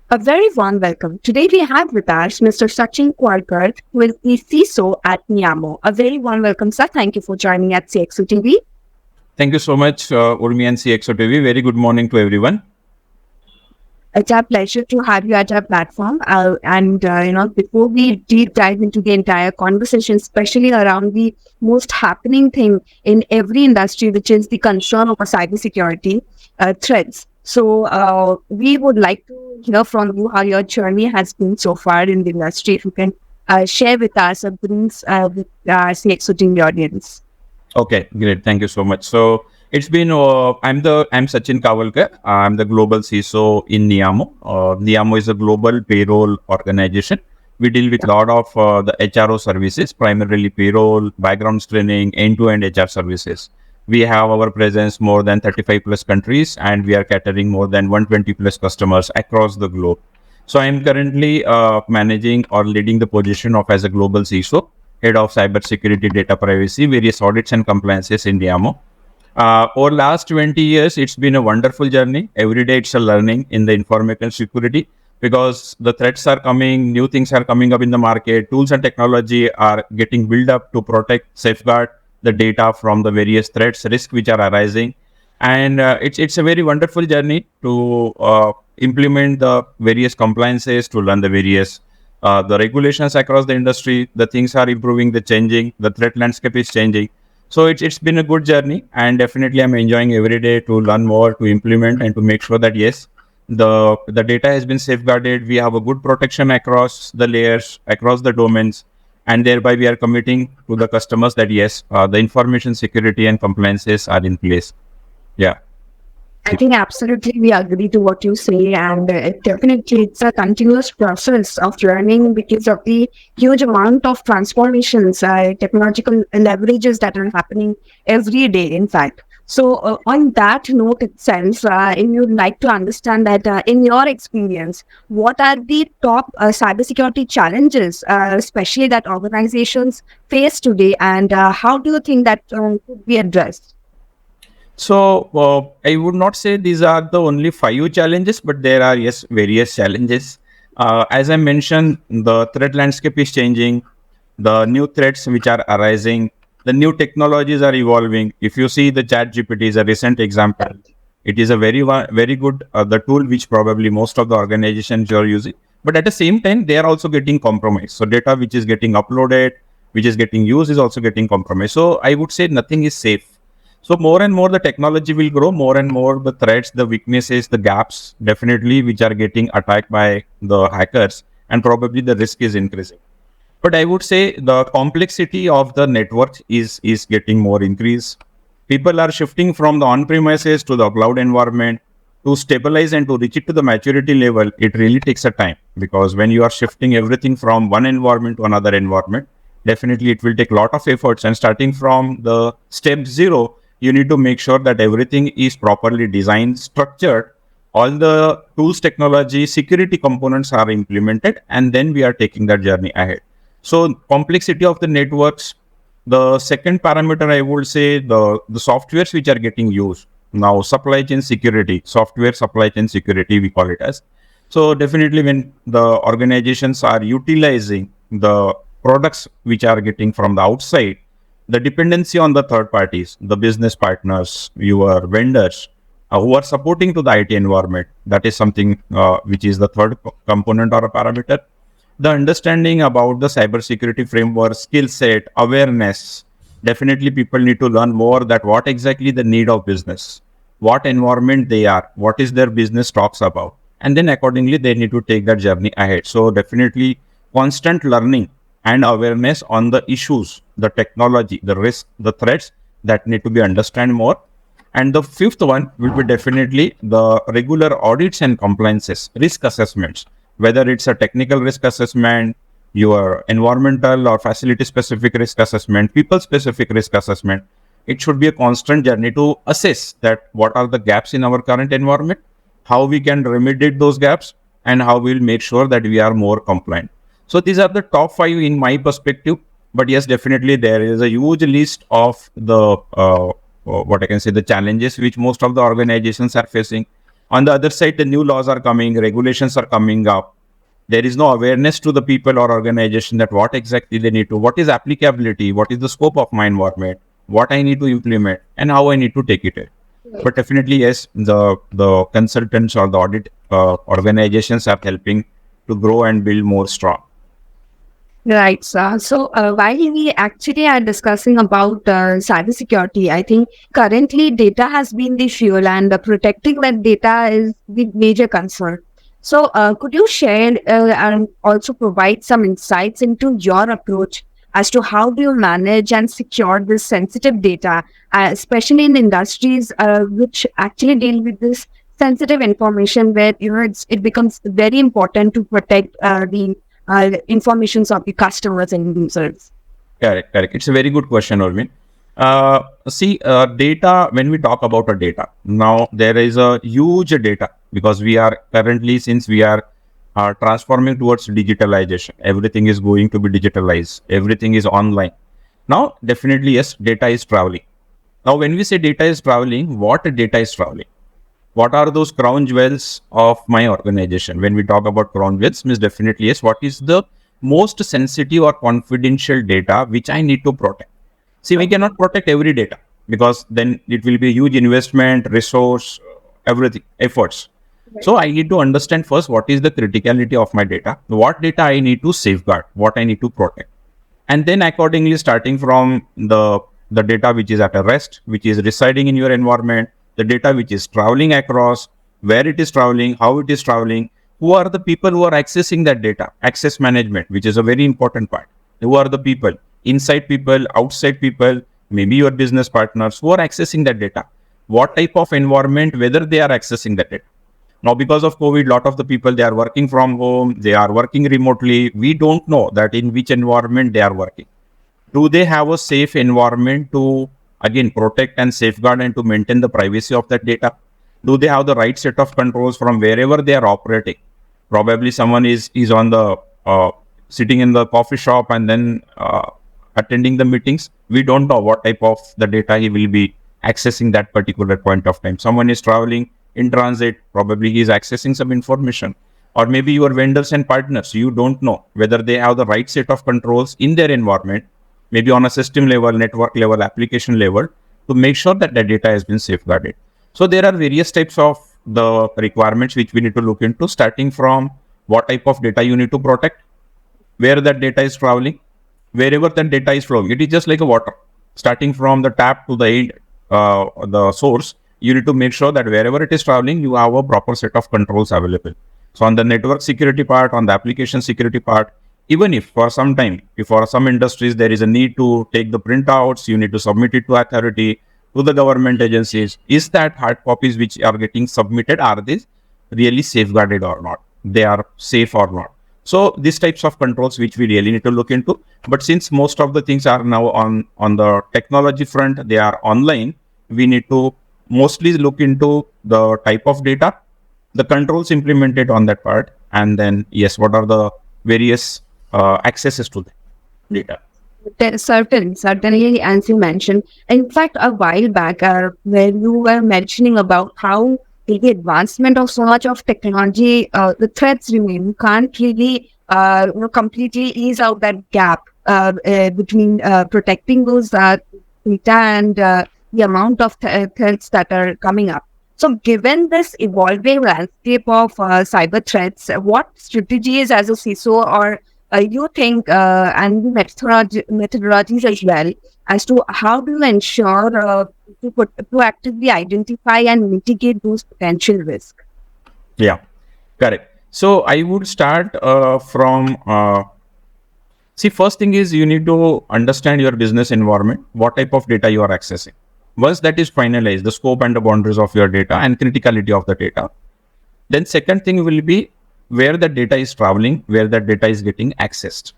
A very warm welcome. Today we have with us Mr. Sachin Kawalkar, who is the CISO at Neeyamo. A very warm welcome, sir. Thank you for joining at CXOTV. Thank you so much, Urmi and CXOTV. Very good morning to everyone. It's our pleasure to have you at our platform. Before we deep dive into the entire conversation, especially around the most happening thing in every industry, which is the concern of cybersecurity threats. So we would like to hear from you how your journey has been so far in the industry. If you can share with us a brief with our CXOTV audience. Okay, great. Thank you so much. So it's been. I'm Sachin Kawalkar. I'm the global CISO in Neeyamo. Neeyamo is a global payroll organization. We deal with a lot of the HRO services, primarily payroll, background screening, end-to-end HR services. We have our presence more than 35 plus countries, and we are catering more than 120 plus customers across the globe. So I'm currently managing or leading the position of as a global CISO, head of cybersecurity, data privacy, various audits and compliances in Neeyamo. Over last 20 years, it's been a wonderful journey. Every day it's a learning in the information security because the threats are coming, new things are coming up in the market, tools and technology are getting built up to protect, safeguard the data from the various threats, risks which are arising. And it's a very wonderful journey to implement the various compliances, to learn the various the regulations across the industry. The things are improving, the changing, the threat landscape is changing. So it's been a good journey, and definitely I'm enjoying every day to learn more, to implement, and to make sure that yes, the data has been safeguarded. We have a good protection across the layers, across the domains, and thereby we are committing to the customers that yes, the information security and compliances are in place. Yeah. I think absolutely we agree to what you say, and definitely it's a continuous process of learning because of the huge amount of transformations, technological leverages that are happening every day, in fact. So on that note itself, if you'd like to understand that in your experience, what are the top cybersecurity challenges, especially that organizations face today, and how do you think that could be addressed? So I would not say these are the only 5 challenges, but there are yes various challenges. As I mentioned, the threat landscape is changing. The new threats which are arising, the new technologies are evolving. If you see the Chat GPT is a recent example. It is a very good the tool which probably most of the organizations are using. But at the same time, they are also getting compromised. So data which is getting uploaded, which is getting used, is also getting compromised. So I would say nothing is safe. So more and more the technology will grow, more and more the threats, the weaknesses, the gaps, definitely which are getting attacked by the hackers, and probably the risk is increasing. But I would say the complexity of the network is getting more increased. People are shifting from the on-premises to the cloud environment. To stabilize and to reach it to the maturity level, it really takes a time, because when you are shifting everything from one environment to another environment, definitely it will take a lot of efforts. And starting from the step zero, you need to make sure that everything is properly designed, structured, all the tools, technology, security components are implemented, and then we are taking that journey ahead. So complexity of the networks. The second parameter, I would say the softwares which are getting used now, supply chain security, software supply chain security, we call it as. So definitely when the organizations are utilizing the products which are getting from the outside, the dependency on the third parties, the business partners, your vendors, who are supporting to the IT environment, that is something which is the third component or a parameter. The understanding about the cybersecurity framework, skill set, awareness. Definitely people need to learn more that what exactly the need of business, what environment they are, what is their business talks about. And then accordingly, they need to take that journey ahead. So definitely constant learning and awareness on the issues, the technology, the risk, the threats that need to be understand more. And the fifth one will be definitely the regular audits and compliances, risk assessments, whether it's a technical risk assessment, your environmental or facility specific risk assessment, people specific risk assessment. It should be a constant journey to assess that what are the gaps in our current environment, how we can remediate those gaps, and how we'll make sure that we are more compliant. So these are the top 5 in my perspective. But yes, definitely there is a huge list of the what I can say the challenges which most of the organizations are facing. On the other side, the new laws are coming, regulations are coming up. There is no awareness to the people or organization that what exactly they need to, what is applicability, what is the scope of my environment, what I need to implement, and how I need to take it in. But definitely, yes, the consultants or the audit organizations are helping to grow and build more strong. Right, sir. So while we actually are discussing about cybersecurity, I think currently data has been the fuel, and protecting that data is the major concern. So could you share and also provide some insights into your approach as to how do you manage and secure this sensitive data, especially in industries which actually deal with this sensitive information, where it becomes very important to protect the informations of the customers and users. Correct, correct. It's a very good question, Urvin. Data, when we talk about a data, now there is a huge data because we are currently, since we are transforming towards digitalization, everything is going to be digitalized, everything is online. Now, definitely, yes, data is traveling. Now, when we say data is traveling, what data is traveling? What are those crown jewels of my organization? When we talk about crown jewels, means definitely yes, what is the most sensitive or confidential data which I need to protect? See, we cannot protect every data because then it will be huge investment, resource, everything, efforts. Right. So I need to understand first what is the criticality of my data, what data I need to safeguard, what I need to protect. And then accordingly, starting from the data which is at a rest, which is residing in your environment, the data which is traveling across, where it is traveling, how it is traveling, who are the people who are accessing that data, access management, which is a very important part. Who are the people, inside people, outside people, maybe your business partners who are accessing that data. What type of environment, whether they are accessing that data. Now, because of COVID, a lot of the people, they are working from home, they are working remotely. We don't know that in which environment they are working. Do they have a safe environment to, again, protect and safeguard and to maintain the privacy of that data? Do they have the right set of controls from wherever they are operating? Probably someone is on the sitting in the coffee shop and then attending the meetings. We don't know what type of the data he will be accessing that particular point of time. Someone is traveling in transit, probably he is accessing some information. Or maybe your vendors and partners, you don't know whether they have the right set of controls in their environment, maybe on a system level, network level, application level, to make sure that the data has been safeguarded. So there are various types of the requirements which we need to look into, starting from what type of data you need to protect, where that data is traveling, wherever that data is flowing. It is just like a water, starting from the tap to the end, the source. You need to make sure that wherever it is traveling, you have a proper set of controls available. So on the network security part, on the application security part, even if for some time, if for some industries there is a need to take the printouts, you need to submit it to authority, to the government agencies. Is that hard copies which are getting submitted, are they really safeguarded or not? They are safe or not? So these types of controls which we really need to look into. But since most of the things are now on the technology front, they are online, we need to mostly look into the type of data, the controls implemented on that part, and then yes, what are the various accesses to the data. Certainly, as you mentioned. In fact, a while back, where you were mentioning about how with the advancement of so much of technology, the threats remain. You can't really completely ease out that gap between protecting those data and the amount of threats that are coming up. So given this evolving landscape of cyber threats, what strategies as a CISO or you think and methodologies as well as to how do you ensure to proactively identify and mitigate those potential risks? Yeah, correct. So I would start from first thing is you need to understand your business environment, what type of data you are accessing. Once that is finalized, the scope and the boundaries of your data and criticality of the data, then second thing will be where the data is traveling, where the data is getting accessed.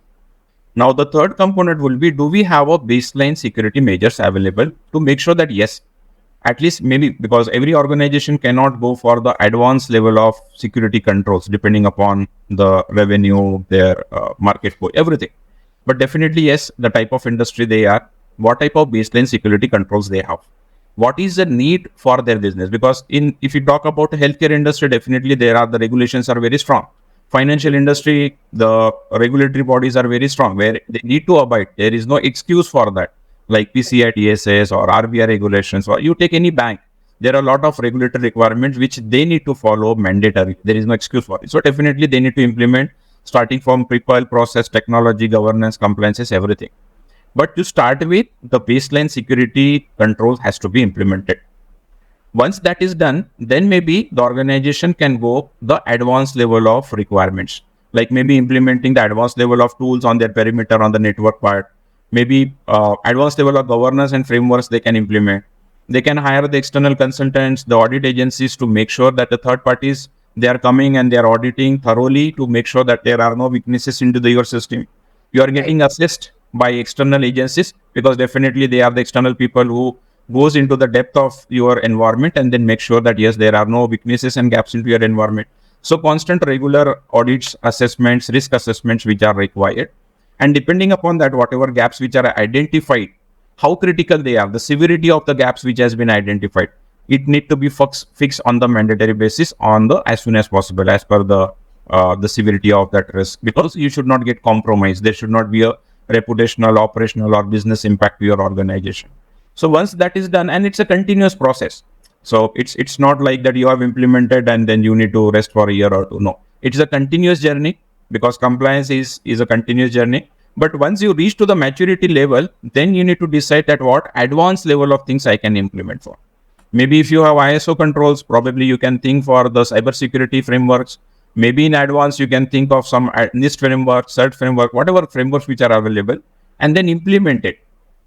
Now, the third component will be, do we have a baseline security measures available to make sure that yes, at least maybe because every organization cannot go for the advanced level of security controls depending upon the revenue, their market, everything. But definitely, yes, the type of industry they are, what type of baseline security controls they have. what is the need for their business. Because if you talk about the healthcare industry, definitely the regulations are very strong. Financial industry, the regulatory bodies are very strong where they need to abide. There is no excuse for that, like PCI DSS or RBI regulations, or you take any bank. There are a lot of regulatory requirements which they need to follow mandatory. There is no excuse for it. So definitely they need to implement, starting from people, process, technology, governance, compliances, everything. But to start with, the baseline security controls has to be implemented. Once that is done, then maybe the organization can go the advanced level of requirements, like maybe implementing the advanced level of tools on their perimeter on the network part, maybe advanced level of governance and frameworks they can implement. They can hire the external consultants, the audit agencies, to make sure that the third parties, they are coming and they are auditing thoroughly to make sure that there are no weaknesses into your system. You are getting assessed by external agencies, because definitely they are the external people who goes into the depth of your environment and then make sure that yes, there are no weaknesses and gaps into your environment. So constant regular audits, assessments, risk assessments which are required, and depending upon that, whatever gaps which are identified, how critical they are, the severity of the gaps which has been identified, it need to be fixed on the mandatory basis on the as soon as possible, as per the severity of that risk, because you should not get compromised. There should not be a reputational, operational, or business impact to your organization. So once that is done, and it's a continuous process, so it's not like that you have implemented and then you need to rest for a year or two. No, it's a continuous journey, because compliance is a continuous journey. But once you reach to the maturity level, then you need to decide that what advanced level of things I can implement for. Maybe if you have ISO controls, probably you can think for the cybersecurity frameworks. Maybe in advance, you can think of some NIST framework, CERT framework, whatever frameworks which are available, and then implement it.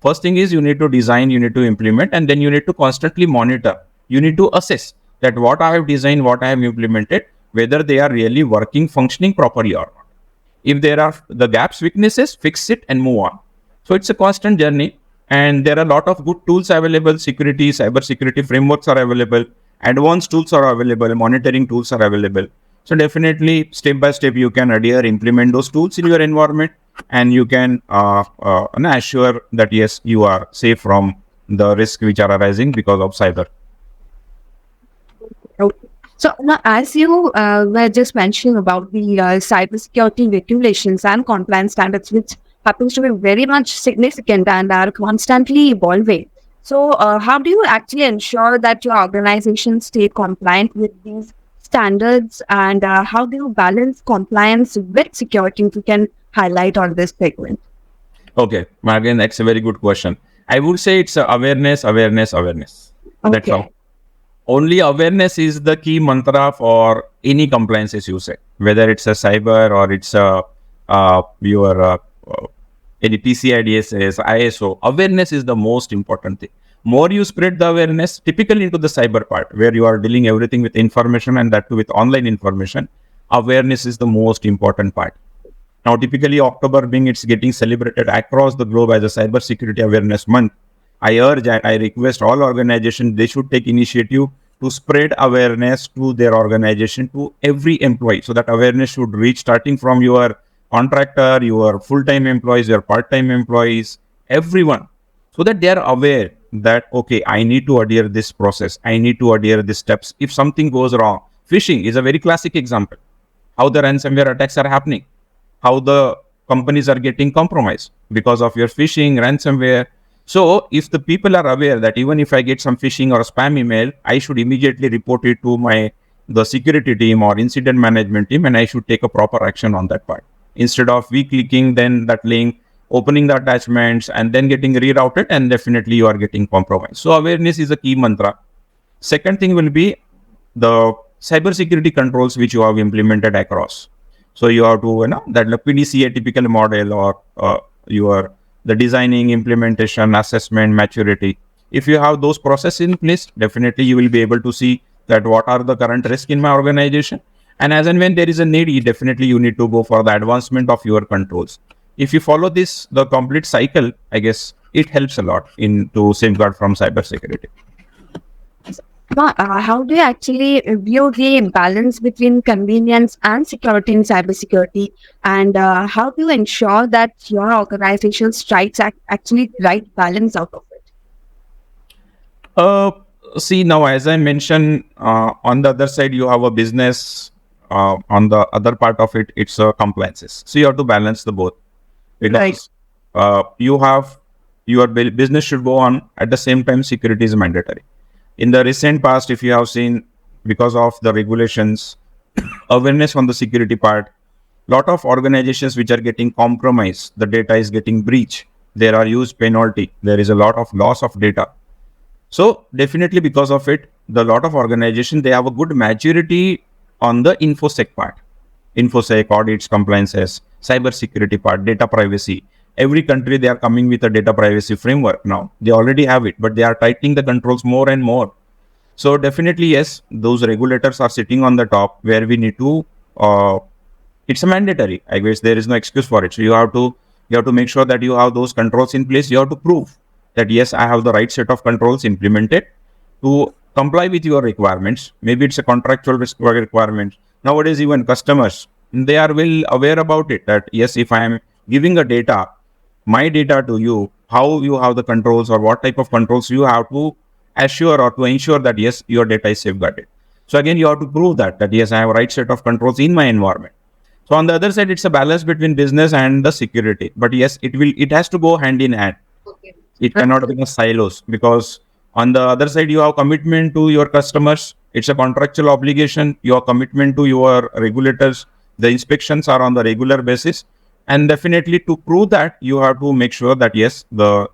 First thing is you need to design, you need to implement, and then you need to constantly monitor. You need to assess that what I have designed, what I have implemented, whether they are really working, functioning properly or not. If there are the gaps, weaknesses, fix it and move on. So it's a constant journey, and there are a lot of good tools available. Cyber security frameworks are available. Advanced tools are available. Monitoring tools are available. So definitely, step by step, you can adhere, implement those tools in your environment, and you can assure that yes, you are safe from the risks which are arising because of cyber. Okay. So now, as you were just mentioning about the cybersecurity regulations and compliance standards, which happens to be very much significant and are constantly evolving. So how do you actually ensure that your organization stay compliant with these standards, and how do you balance compliance with security? If you can highlight on this segment. Okay, again, that's a very good question. I would say it's awareness, awareness, awareness. Okay. That's all. Only awareness is the key mantra for any compliance, as you say, whether it's a cyber or it's your any PCI DSS, ISO. Awareness is the most important thing. More you spread the awareness, typically into the cyber part, where you are dealing everything with information, and that too with online information, awareness is the most important part. Now, typically October being it's getting celebrated across the globe as a Cybersecurity Awareness Month. I urge and I request all organizations, they should take initiative to spread awareness to their organization, to every employee. So that awareness should reach starting from your contractor, your full-time employees, your part-time employees, everyone. So that they are aware that, okay, I need to adhere this process. I need to adhere these steps. If something goes wrong, phishing is a very classic example. How the ransomware attacks are happening. How the companies are getting compromised because of your phishing, ransomware. So if the people are aware that even if I get some phishing or spam email, I should immediately report it to the security team or incident management team, and I should take a proper action on that part. Instead of clicking then that link, opening the attachments, and then getting rerouted, and definitely you are getting compromised. So awareness is a key mantra. Second thing will be the cybersecurity controls which you have implemented across. So you have to, that the PDCA typical model, or the designing, implementation, assessment, maturity. If you have those processes in place, definitely you will be able to see that what are the current risks in my organization. And as and when there is a need, definitely you need to go for the advancement of your controls. If you follow the complete cycle, I guess it helps a lot to safeguard from cybersecurity. How do you actually view the balance between convenience and security in cybersecurity? And how do you ensure that your organization strikes actually the right balance out of it? Uh, See, now, as I mentioned, on the other side, you have a business. On the other part of it, it's compliances. So you have to balance the both, Right. because you have your business should go on at the same time. Security is mandatory. In the recent past, if you have seen, because of the regulations, awareness on the security part, lot of organizations which are getting compromised, the data is getting breached. There are huge penalty. There is a lot of loss of data. So definitely because of it, the lot of organization, they have a good maturity on the infosec part, infosec audits, compliances, cybersecurity part, data privacy. Every country, they are coming with a data privacy framework now. They already have it, but they are tightening the controls more and more. So definitely yes, those regulators are sitting on the top where we need to. It's a mandatory. I guess there is no excuse for it. So you have to make sure that you have those controls in place. You have to prove that yes, I have the right set of controls implemented to comply with your requirements. Maybe it's a contractual requirement. Nowadays, even customers, they are well aware about it. That yes, if I am giving a data, my data to you, how you have the controls or what type of controls you have to assure or to ensure that yes, your data is safeguarded. So again, you have to prove that yes, I have a right set of controls in my environment. So on the other side, it's a balance between business and the security. But yes, it has to go hand in hand. It cannot be a silos, because on the other side you have commitment to your customers. It's a contractual obligation. Your commitment to your regulators. The inspections are on the regular basis, and definitely to prove that, you have to make sure that yes, the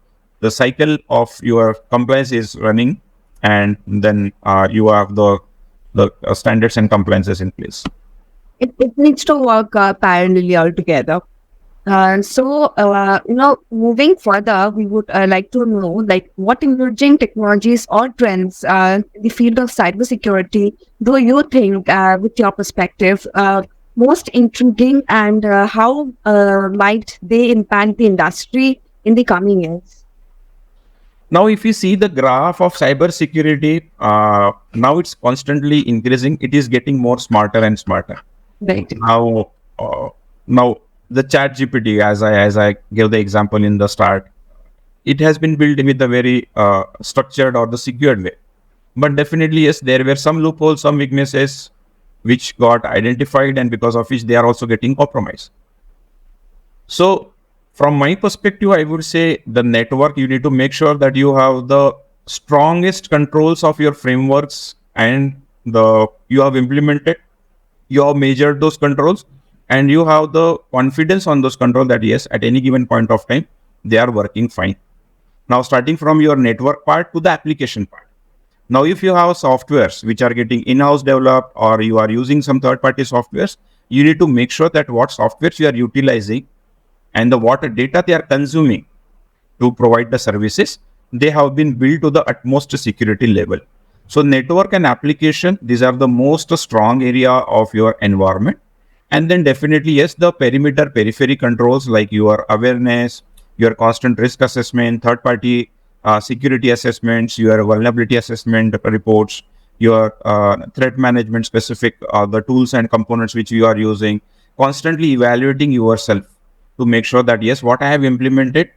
cycle of your compliance is running, and then you have the standards and compliances in place. It needs to work parallelly altogether. Moving further, we would like to know, like, what emerging technologies or trends in the field of cybersecurity do you think, with your perspective, most intriguing, and how might they impact the industry in the coming years? Now, if you see the graph of cybersecurity, now it's constantly increasing. It is getting more smarter and smarter. Right. Now, the Chat GPT, as I gave the example in the start, it has been built with a very structured or the secured way. But definitely, yes, there were some loopholes, some weaknesses which got identified, and because of which they are also getting compromised. So, from my perspective, I would say the network, you need to make sure that you have the strongest controls of your frameworks, and you have implemented, you have measured those controls, and you have the confidence on those controls that yes, at any given point of time, they are working fine. Now, starting from your network part to the application part. Now, if you have softwares which are getting in-house developed, or you are using some third-party softwares, you need to make sure that what softwares you are utilizing and the what data they are consuming to provide the services, they have been built to the utmost security level. So network and application, these are the most strong area of your environment. And then definitely, yes, the perimeter periphery controls like your awareness, your constant risk assessment, third party security assessments, your vulnerability assessment reports, your threat management specific, the tools and components which you are using, constantly evaluating yourself to make sure that yes, what I have implemented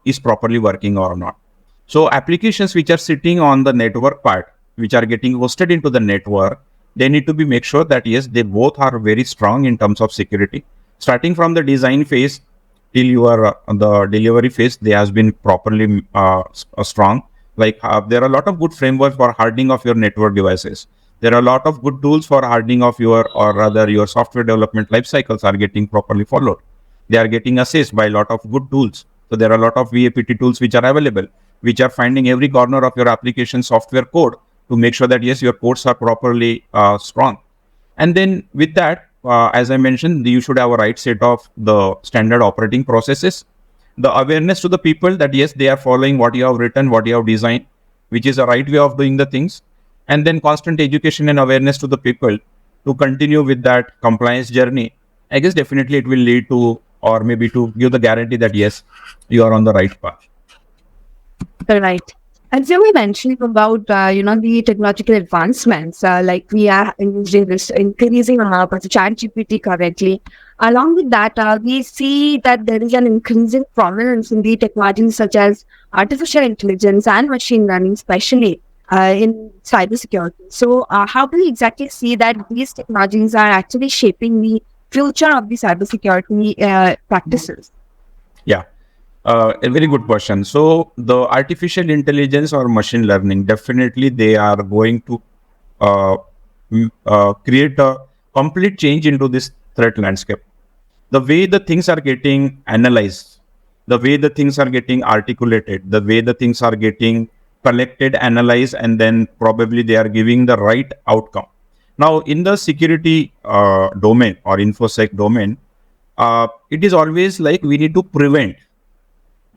is properly working or not. So applications which are sitting on the network part, which are getting hosted into the network, they need to be make sure that yes, they both are very strong in terms of security. Starting from the design phase till you are the delivery phase, they has been properly strong. Like there are a lot of good frameworks for hardening of your network devices. There are a lot of good tools for hardening of your, or rather your software development life cycles are getting properly followed. They are getting assessed by a lot of good tools. So there are a lot of VAPT tools which are available, which are finding every corner of your application software code to make sure that yes, your codes are properly strong. And then with that, as I mentioned, you should have a right set of the standard operating processes, the awareness to the people that yes, they are following what you have written, what you have designed, which is a right way of doing the things. And then constant education and awareness to the people to continue with that compliance journey. I guess definitely it will lead to, or maybe to give the guarantee that yes, you are on the right path. Right. As you were mentioning about, the technological advancements, like we are using this increasing amount of ChatGPT currently. Along with that, we see that there is an increasing prominence in the technologies such as artificial intelligence and machine learning, especially in cybersecurity. So, how do you exactly see that these technologies are actually shaping the future of the cybersecurity practices? Yeah. A very good question. So the artificial intelligence or machine learning, definitely they are going to create a complete change into this threat landscape. The way the things are getting analyzed, the way the things are getting articulated, the way the things are getting collected, analyzed, and then probably they are giving the right outcome. Now, in the security domain or infosec domain, it is always like we need to prevent.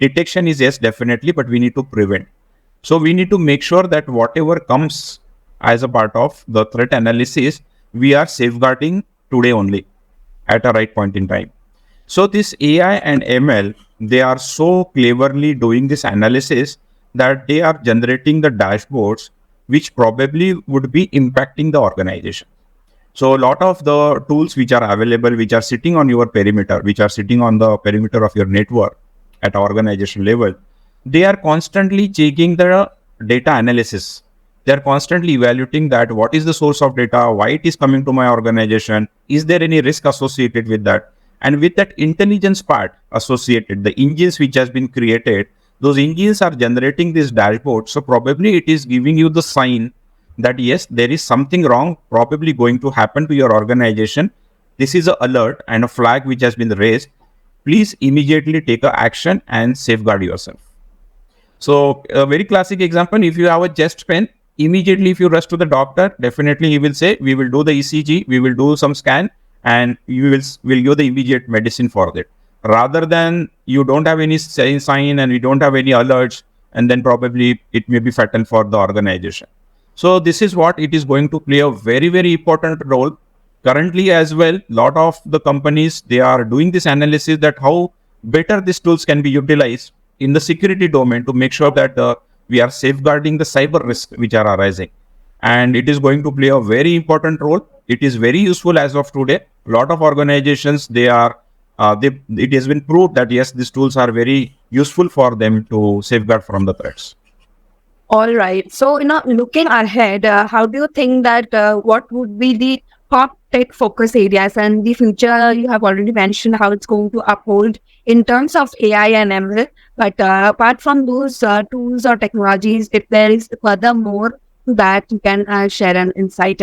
Detection is yes, definitely, but we need to prevent. So we need to make sure that whatever comes as a part of the threat analysis, we are safeguarding today only at a right point in time. So this AI and ML, they are so cleverly doing this analysis that they are generating the dashboards which probably would be impacting the organization. So a lot of the tools which are available, which are sitting on your perimeter, which are sitting on the perimeter of your network at organization level, they are constantly checking the data analysis. They are constantly evaluating that what is the source of data, why it is coming to my organization, is there any risk associated with that? And with that intelligence part associated, the engines which has been created, those engines are generating this dashboard. So probably it is giving you the sign that yes, there is something wrong probably going to happen to your organization. This is an alert and a flag which has been raised. Please immediately take a action and safeguard yourself. So a very classic example, if you have a chest pain, immediately if you rush to the doctor, definitely he will say, we will do the ECG, we will do some scan, and you will give the immediate medicine for that. Rather than you don't have any sign and you don't have any alerts, and then probably it may be fatal for the organization. So this is what it is going to play a very, very important role. Currently as well, lot of the companies, they are doing this analysis that how better these tools can be utilized in the security domain to make sure that we are safeguarding the cyber risks which are arising. And it is going to play a very important role. It is very useful as of today. A lot of organizations, it has been proved that yes, these tools are very useful for them to safeguard from the threats. All right. So, looking ahead, how do you think that what would be the top tech focus areas and the future? You have already mentioned how it's going to uphold in terms of AI and ML. But apart from those tools or technologies, if there is further more to that, you can share an insight.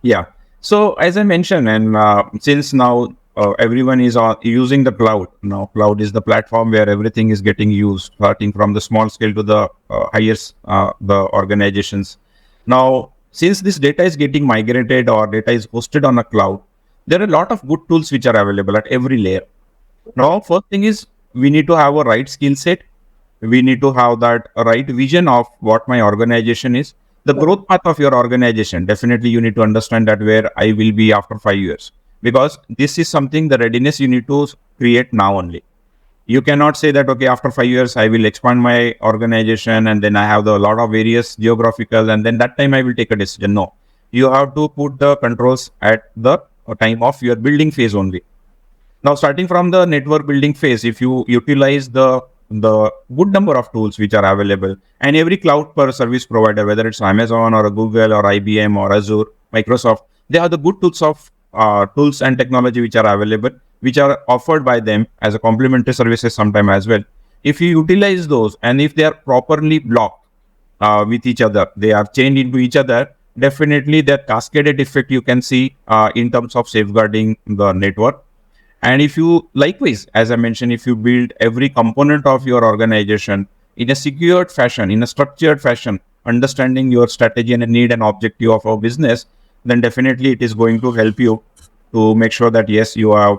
Yeah. So as I mentioned, and since now everyone is using the cloud. Now, cloud is the platform where everything is getting used, starting from the small scale to the highest the organizations. Now, since this data is getting migrated or data is hosted on a cloud, there are a lot of good tools which are available at every layer. Now, first thing is we need to have a right skill set. We need to have that right vision of what my organization is. The growth path of your organization, definitely you need to understand that where I will be after 5 years, because this is something, the readiness you need to create now only. You cannot say that, okay, after 5 years, I will expand my organization and then I have the lot of various geographical and then that time I will take a decision. No, you have to put the controls at the time of your building phase only. Now, starting from the network building phase, if you utilize the good number of tools which are available, and every cloud per service provider, whether it's Amazon or Google or IBM or Azure, Microsoft, they have the good tools of tools and technology which are available, which are offered by them as a complementary services sometime as well. If you utilize those and if they are properly blocked with each other, they are chained into each other, definitely that cascaded effect you can see in terms of safeguarding the network. And if you, likewise, as I mentioned, if you build every component of your organization in a secured fashion, in a structured fashion, understanding your strategy and a need and objective of our business, then definitely it is going to help you to make sure that, yes, you have,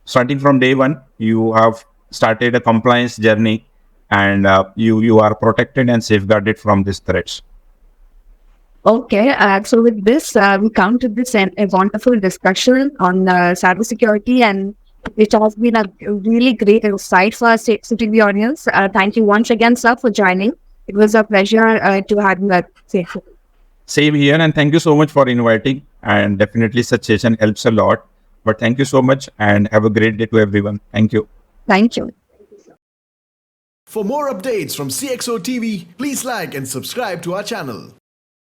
starting from day one, you have started a compliance journey and you are protected and safeguarded from these threats. Okay, so with this, we come to this a wonderful discussion on cybersecurity, and it has been a really great insight for our CXOTV audience. Thank you once again, sir, for joining. It was a pleasure to have you at CXO. Same here, and thank you so much for inviting. And definitely, such session helps a lot. But thank you so much, and have a great day to everyone. Thank you. Thank you. For more updates from CXO TV, please like and subscribe to our channel.